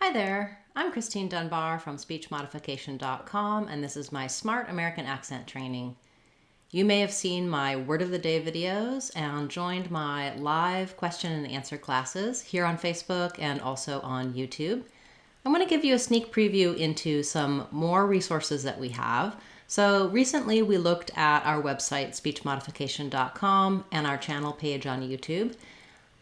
Hi there, I'm Christine Dunbar from speechmodification.com, and this is my Smart American Accent training. You may have seen my Word of the Day videos and joined my live question and answer classes here on Facebook and also on YouTube. I'm going to give you a sneak preview into some more resources that we have. So recently we looked at our website, speechmodification.com, and our channel page on YouTube.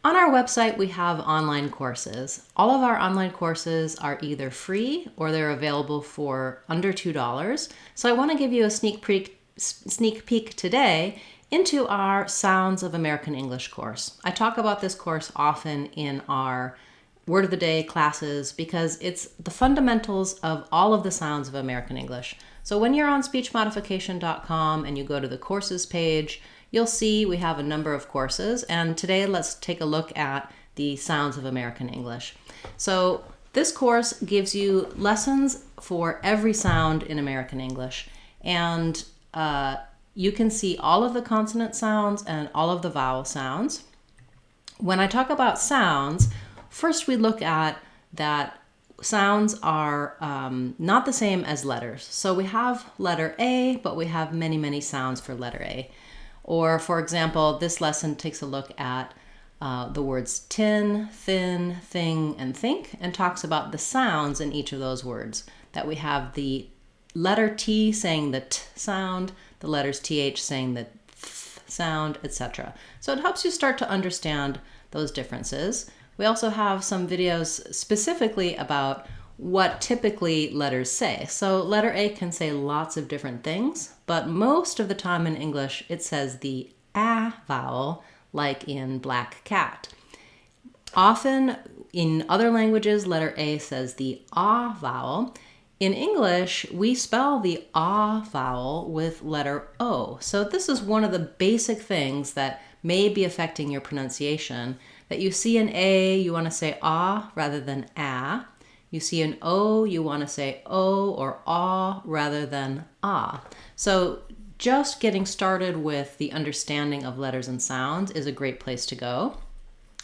On our website, we have online courses. All of our online courses are either free or they're available for under $2. So I want to give you a sneak peek today into our Sounds of American English course. I talk about this course often in our Word of the Day classes because it's the fundamentals of all of the sounds of American English. So when you're on speechmodification.com and you go to the courses page, you'll see we have a number of courses, and today let's take a look at the sounds of American English. So this course gives you lessons for every sound in American English, and you can see all of the consonant sounds and all of the vowel sounds. When I talk about sounds, first we look at that sounds are not the same as letters. So we have letter A, but we have many, many sounds for letter A. Or, for example, this lesson takes a look at the words tin, thin, thing, and think, and talks about the sounds in each of those words. That we have the letter T saying the T sound, the letters TH saying the th sound, etc. So it helps you start to understand those differences. We also have some videos specifically about what typically letters say. So letter A can say lots of different things, but most of the time in English it says the A vowel, like in black cat. Often in other languages, letter A says the A vowel. In English, we spell the A vowel with letter O. So this is one of the basic things that may be affecting your pronunciation. That you see an A, you want to say A rather than A. You see an O, you want to say O or A rather than A. So just getting started with the understanding of letters and sounds is a great place to go.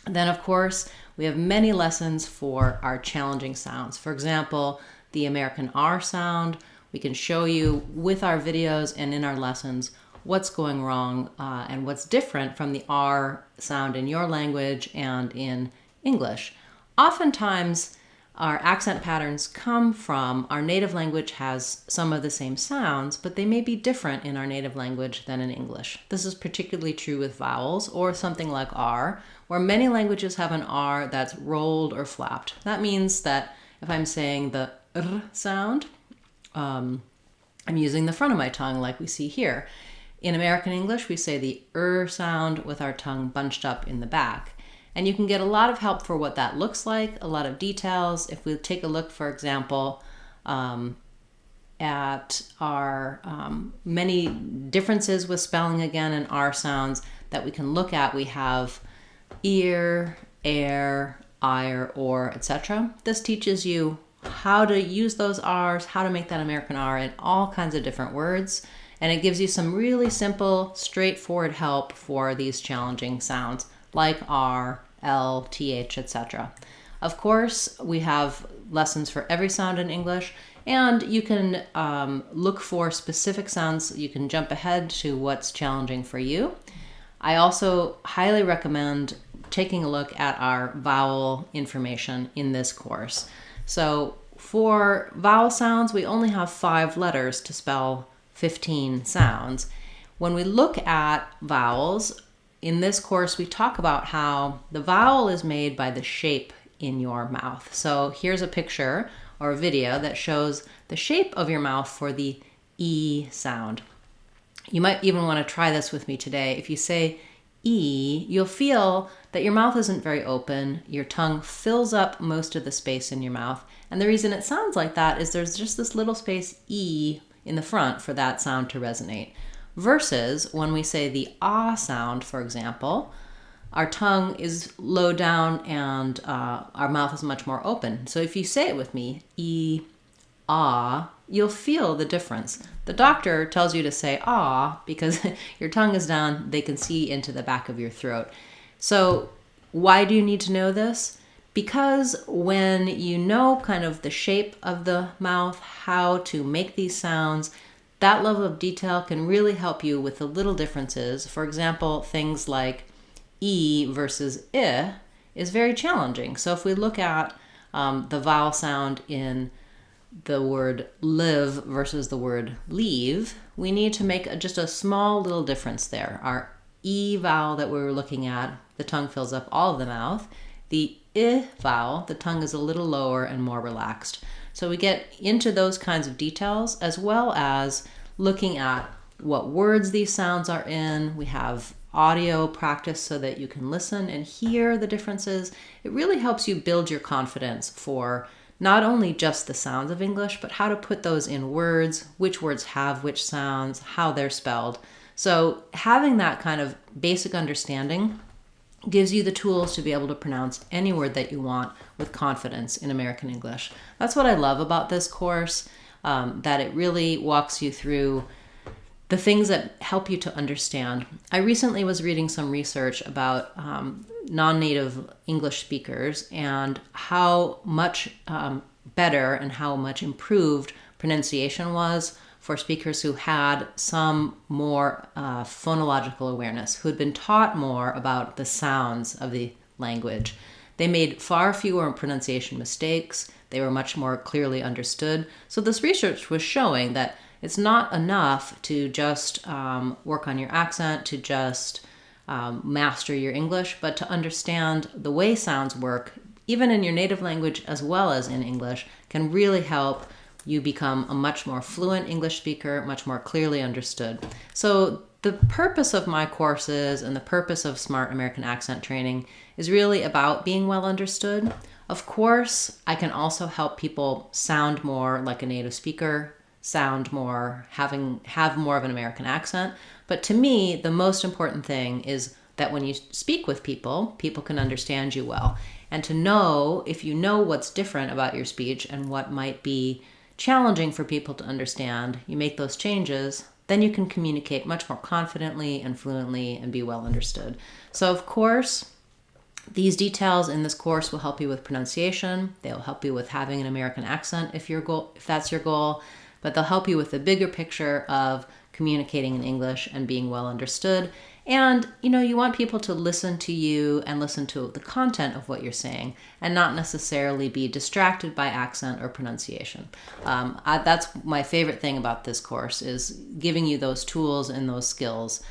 And then, of course, we have many lessons for our challenging sounds. For example, the American R sound. We can show you with our videos and in our lessons what's going wrong and what's different from the R sound in your language and in English. Oftentimes, our accent patterns come from our native language has some of the same sounds, but they may be different in our native language than in English. This is particularly true with vowels or something like R, where many languages have an R that's rolled or flapped. That means that if I'm saying the R sound, I'm using the front of my tongue like we see here. In American English, we say the sound with our tongue bunched up in the back. And you can get a lot of help for what that looks like, a lot of details. If we take a look, for example, at our many differences with spelling again and R sounds that we can look at, we have ear, air, ire, or, etc. This teaches you how to use those R's, how to make that American R in all kinds of different words. And it gives you some really simple, straightforward help for these challenging sounds like R, L, TH, etc. Of course, we have lessons for every sound in English, and you can look for specific sounds. You can jump ahead to what's challenging for you. I also highly recommend taking a look at our vowel information in this course. So for vowel sounds, we only have 5 letters to spell 15 sounds. When we look at vowels, in this course, we talk about how the vowel is made by the shape in your mouth. So here's a picture or a video that shows the shape of your mouth for the E sound. You might even want to try this with me today. If you say E, you'll feel that your mouth isn't very open. Your tongue fills up most of the space in your mouth. And the reason it sounds like that is there's just this little space E in the front for that sound to resonate. Versus when we say the ah sound, for example, our tongue is low down and our mouth is much more open. So if you say it with me, e, ah, you'll feel the difference. The doctor tells you to say ah because your tongue is down, they can see into the back of your throat. So why do you need to know this? because when you know kind of the shape of the mouth, how to make these sounds, that level of detail can really help you with the little differences. For example, things like E versus I is very challenging. So if we look at the vowel sound in the word live versus the word leave, we need to make just a small little difference there. Our E vowel that we were looking at, the tongue fills up all of the mouth. The I vowel, the tongue is a little lower and more relaxed. So we get into those kinds of details, as well as looking at what words these sounds are in. We have audio practice so that you can listen and hear the differences. It really helps you build your confidence for not only just the sounds of English, but how to put those in words, which words have which sounds, how they're spelled. So having that kind of basic understanding gives you the tools to be able to pronounce any word that you want with confidence in American English. That's what I love about this course, that it really walks you through the things that help you to understand. I recently was reading some research about non-native English speakers and how much better and how much improved pronunciation was for speakers who had some more phonological awareness, who had been taught more about the sounds of the language. They made far fewer pronunciation mistakes. They were much more clearly understood. So this research was showing that it's not enough to just work on your accent, to just master your English, but to understand the way sounds work, even in your native language as well as in English, can really help you become a much more fluent English speaker, much more clearly understood. So the purpose of my courses and the purpose of Smart American Accent Training is really about being well understood. Of course, I can also help people sound more like a native speaker, sound more, have more of an American accent. But to me, the most important thing is that when you speak with people, people can understand you well. And to know, if you know what's different about your speech and what might be challenging for people to understand, you make those changes, then you can communicate much more confidently and fluently and be well understood. So of course, these details in this course will help you with pronunciation. They'll help you with having an American accent if that's your goal, but they'll help you with the bigger picture of communicating in English and being well understood. And, you want people to listen to you and listen to the content of what you're saying and not necessarily be distracted by accent or pronunciation. That's my favorite thing about this course, is giving you those tools and those skills.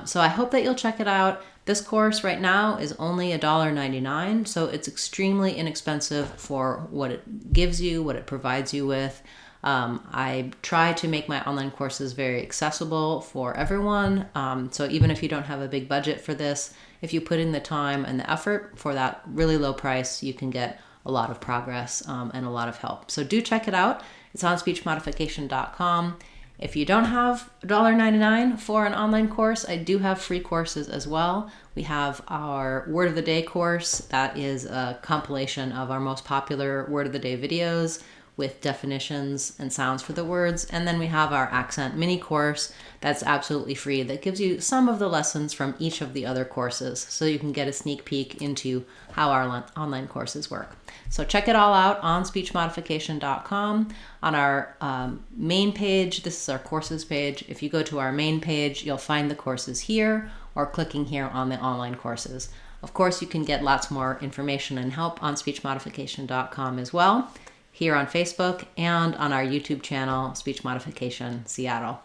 So I hope that you'll check it out. This course right now is only $1.99, so it's extremely inexpensive for what it gives you, what it provides you with. I try to make my online courses very accessible for everyone. So even if you don't have a big budget for this, if you put in the time and the effort for that really low price, you can get a lot of progress and a lot of help. So do check it out. It's on speechmodification.com. If you don't have $1.99 for an online course, I do have free courses as well. We have our Word of the Day course. That is a compilation of our most popular Word of the Day videos with definitions and sounds for the words. And then we have our accent mini course that's absolutely free, that gives you some of the lessons from each of the other courses, so you can get a sneak peek into how our online courses work. So check it all out on speechmodification.com. On our main page, this is our courses page. If you go to our main page, you'll find the courses here, or clicking here on the online courses. Of course, you can get lots more information and help on speechmodification.com as well, here on Facebook and on our YouTube channel, Speech Modification Seattle.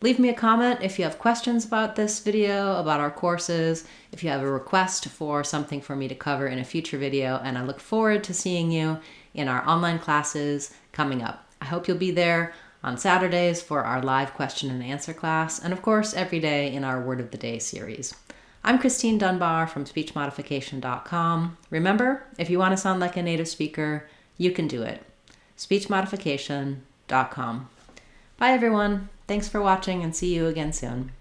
Leave me a comment if you have questions about this video, about our courses, if you have a request for something for me to cover in a future video, and I look forward to seeing you in our online classes coming up. I hope you'll be there on Saturdays for our live question and answer class, and of course every day in our Word of the Day series. I'm Christine Dunbar from SpeechModification.com. Remember, if you want to sound like a native speaker, you can do it. SpeechModification.com. Bye everyone. Thanks for watching, and see you again soon.